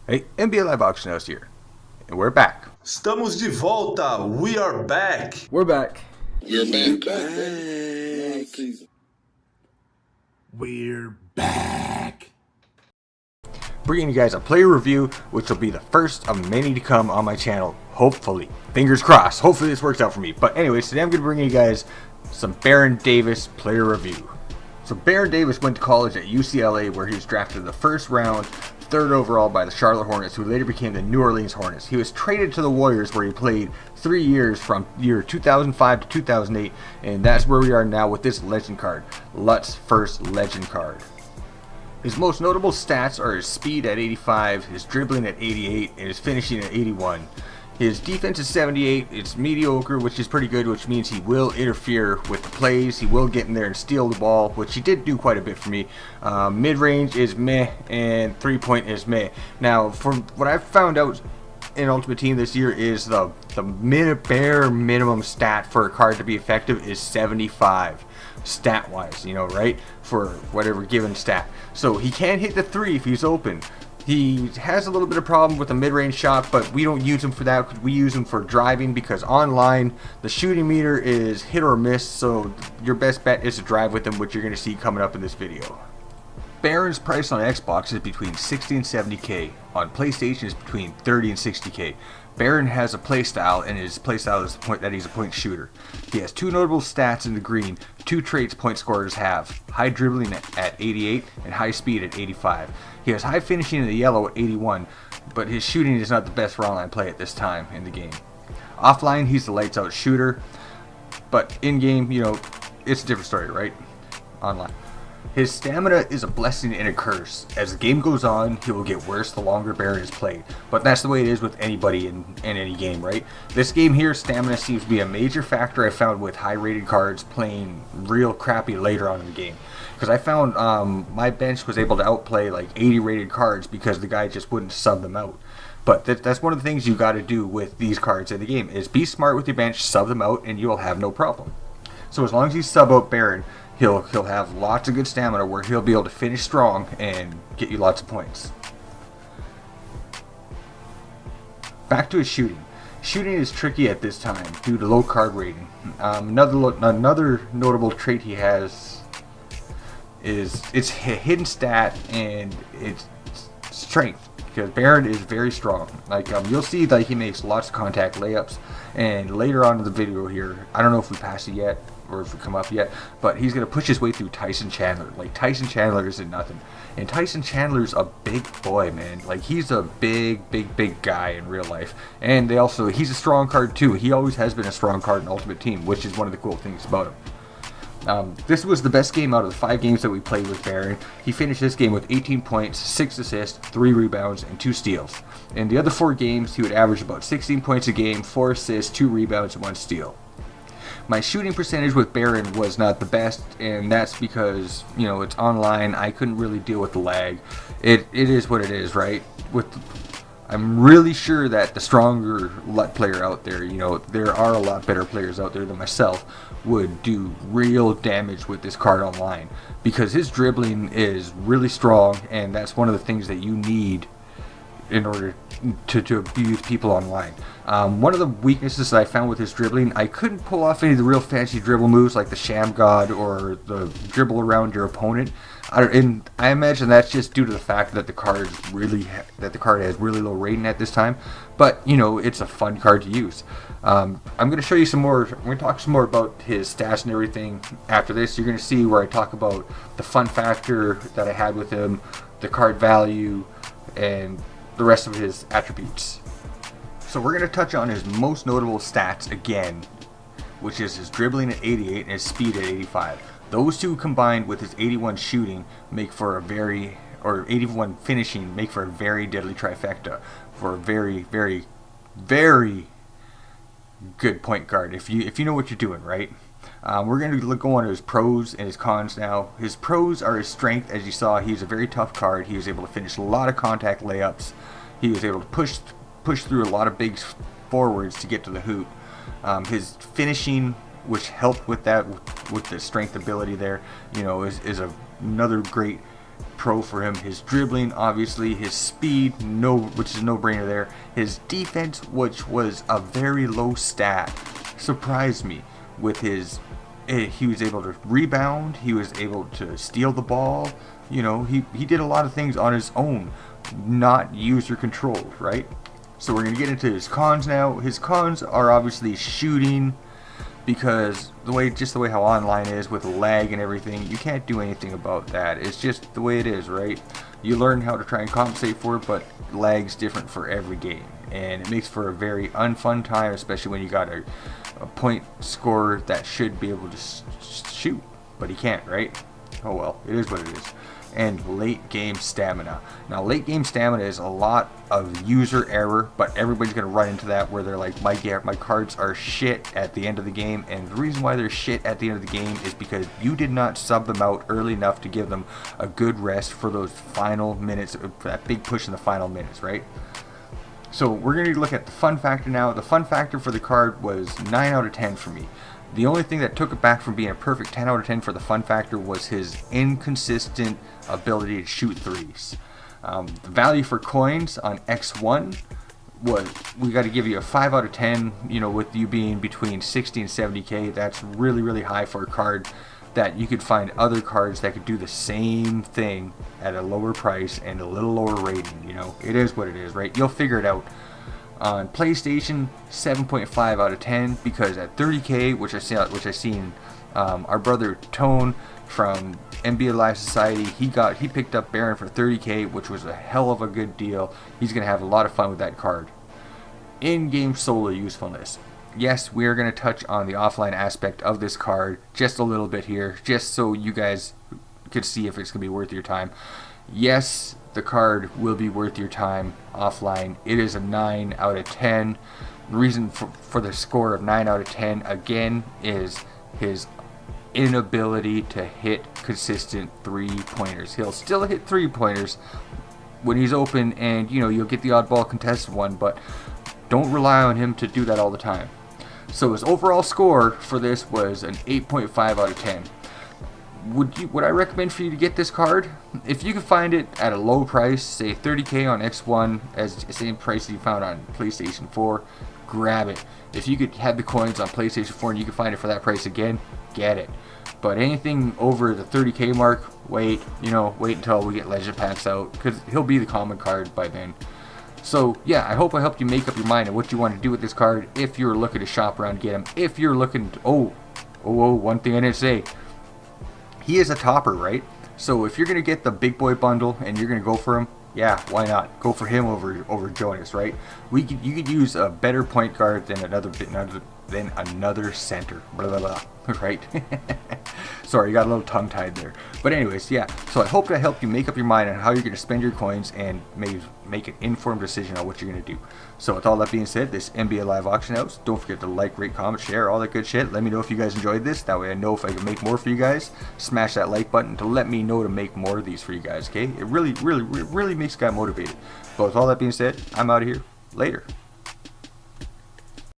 Hey, NBALive Auction House here, and we're back. Estamos de volta. We are back. We're back. We're back. We're back. Bringing you guys a player review, which will be the first of many to come on my channel, hopefully. Fingers crossed. Hopefully this works out for me. But anyways, today I'm going to bring you guys some Baron Davis player review. So Baron Davis went to college at UCLA, where he was drafted in the first round, third overall by the Charlotte Hornets, who later became the New Orleans Hornets. He was traded to the Warriors, where he played 3 years from year 2005 to 2008, and that's where we are now with this legend card, Lut's first legend card. His most notable stats are his speed at 85, his dribbling at 88, and his finishing at 81. His defense is 78, it's mediocre, which is pretty good, which means he will interfere with the plays, he will get in there and steal the ball, which he did do quite a bit for me. Mid-range is meh, and three-point is meh. Now, from what I've found out in Ultimate Team this year is the bare minimum stat for a card to be effective is 75. Stat-wise, you know, right? For whatever given stat. So he can hit the three if he's open. He has a little bit of problem with the mid-range shot, but we don't use him for that. We use him for driving, because online the shooting meter is hit or miss, so your best bet is to drive with him, which you're going to see coming up in this video. Baron's price on Xbox is between 60 and 70k. On PlayStation is between 30 and 60k. Baron has a playstyle, and his playstyle is the point that he's a point shooter. He has two notable stats in the green, two traits point scorers have: high dribbling at 88 and high speed at 85. He has high finishing in the yellow at 81, but his shooting is not the best for online play at this time in the game. Offline, he's the lights out shooter, but in game, you know, it's a different story, right? Online. His stamina is a blessing and a curse. As the game goes on, he will get worse the longer Baron is played. But that's the way it is with anybody in any game, right? This game here, stamina seems to be a major factor I found with high-rated cards playing real crappy later on in the game. Because I found my bench was able to outplay like 80 rated cards because the guy just wouldn't sub them out. But that's one of the things you got to do with these cards in the game, is be smart with your bench, sub them out, and you'll have no problem. So as long as you sub out Baron, he'll have lots of good stamina where he'll be able to finish strong and get you lots of points. Back to his shooting. Shooting is tricky at this time due to low card rating. Another notable trait he has is its hidden stat and its strength, because Baron is very strong. Like you'll see that he makes lots of contact layups, and later on in the video here, I don't know if we passed it yet or if we come up yet, but he's going to push his way through Tyson Chandler. Like, Tyson Chandler isn't nothing, and Tyson Chandler's a big boy, man. Like, he's a big guy in real life, and he's a strong card too. He always has been a strong card in Ultimate Team, which is one of the cool things about him. This was the best game out of the 5 games that we played with Baron. He finished this game with 18 points, 6 assists, 3 rebounds, and 2 steals. In the other 4 games, he would average about 16 points a game, 4 assists, 2 rebounds, and 1 steal. My shooting percentage with Baron was not the best, and that's because, you know, it's online. I couldn't really deal with the lag. It is what it is, right? I'm really sure that the stronger LUT player out there, you know, there are a lot better players out there than myself, would do real damage with this card online, because his dribbling is really strong, and that's one of the things that you need in order to abuse people online. One of the weaknesses that I found with his dribbling, I couldn't pull off any of the real fancy dribble moves like the Sham God or the dribble around your opponent. And I imagine that's just due to the fact that the card has really low rating at this time. But you know, it's a fun card to use. I'm going to show you some more. I'm going to talk some more about his stats and everything after this. You're going to see where I talk about the fun factor that I had with him, the card value, and the rest of his attributes. So we're going to touch on his most notable stats again, which is his dribbling at 88 and his speed at 85. Those two combined with his 81 shooting make for a 81 finishing make for a very deadly trifecta for a very good point guard if you know what you're doing, right? We're going to go on to his pros and his cons now. His pros are his strength. As you saw, he's a very tough card. He was able to finish a lot of contact layups. He was able to push through a lot of big forwards to get to the hoop. His finishing, which helped with that, with the strength ability there, you know, is another great pro for him. His dribbling, obviously, his speed, which is no brainer there. His defense, which was a very low stat, surprised me with his. He was able to rebound. He was able to steal the ball. You know, he did a lot of things on his own, not user controlled, right? So we're gonna get into his cons now. His cons are obviously shooting, because the way how online is with lag and everything, you can't do anything about that. It's just the way it is, right? You learn how to try and compensate for it, but lag's different for every game, and it makes for a very unfun time, especially when you got a point scorer that should be able to shoot, but he can't, right? Oh well, it is what it is. And late game stamina. Now, late game stamina is a lot of user error, but everybody's gonna run into that where they're like, my cards are shit at the end of the game, and the reason why they're shit at the end of the game is because you did not sub them out early enough to give them a good rest for those final minutes, for that big push in the final minutes, right? So we're going to look at the fun factor now. The fun factor for the card was 9 out of 10 for me. The only thing that took it back from being a perfect 10 out of 10 for the fun factor was his inconsistent ability to shoot threes. The value for coins on X1 was, we got to give you a 5 out of 10, you know, with you being between 60 and 70k. That's really, really high for a card that you could find other cards that could do the same thing at a lower price and a little lower rating. You know, it is what it is, right? You'll figure it out. On PlayStation, 7.5 out of 10, because at 30k, which I seen our brother Tone from NBALive Society, he picked up Baron for 30k, which was a hell of a good deal. He's gonna have a lot of fun with that card. In-game solo usefulness. Yes, we are going to touch on the offline aspect of this card just a little bit here, just so you guys could see if it's going to be worth your time. Yes, the card will be worth your time offline. It is a 9 out of 10. The reason for the score of 9 out of 10, again, is his inability to hit consistent three-pointers. He'll still hit three-pointers when he's open, and, you know, you'll get the oddball contested one, but don't rely on him to do that all the time. So his overall score for this was an 8.5 out of 10. Would I recommend for you to get this card? If you can find it at a low price, say 30k on X1, as the same price you found on PlayStation 4, grab it. If you could have the coins on PlayStation 4 and you can find it for that price again, get it. But anything over the 30k mark, wait until we get Legend Packs out, because he'll be the common card by then. So yeah, I hope I helped you make up your mind on what you want to do with this card. If you're looking to shop around, get him. If you're looking to, one thing I didn't say, he is a topper, right? So if you're gonna get the big boy bundle and you're gonna go for him, yeah, why not? Go for him over Jonas, right? You could use a better point guard than another center, blah blah blah, right? Sorry, you got a little tongue tied there. But anyways, yeah. So I hope that helped you make up your mind on how you're going to spend your coins and make an informed decision on what you're going to do. So with all that being said, this NBALive auction house. Don't forget to like, rate, comment, share, all that good shit. Let me know if you guys enjoyed this. That way I know if I can make more for you guys. Smash that like button to let me know to make more of these for you guys. Okay? It really makes a guy motivated. But with all that being said, I'm out of here. Later.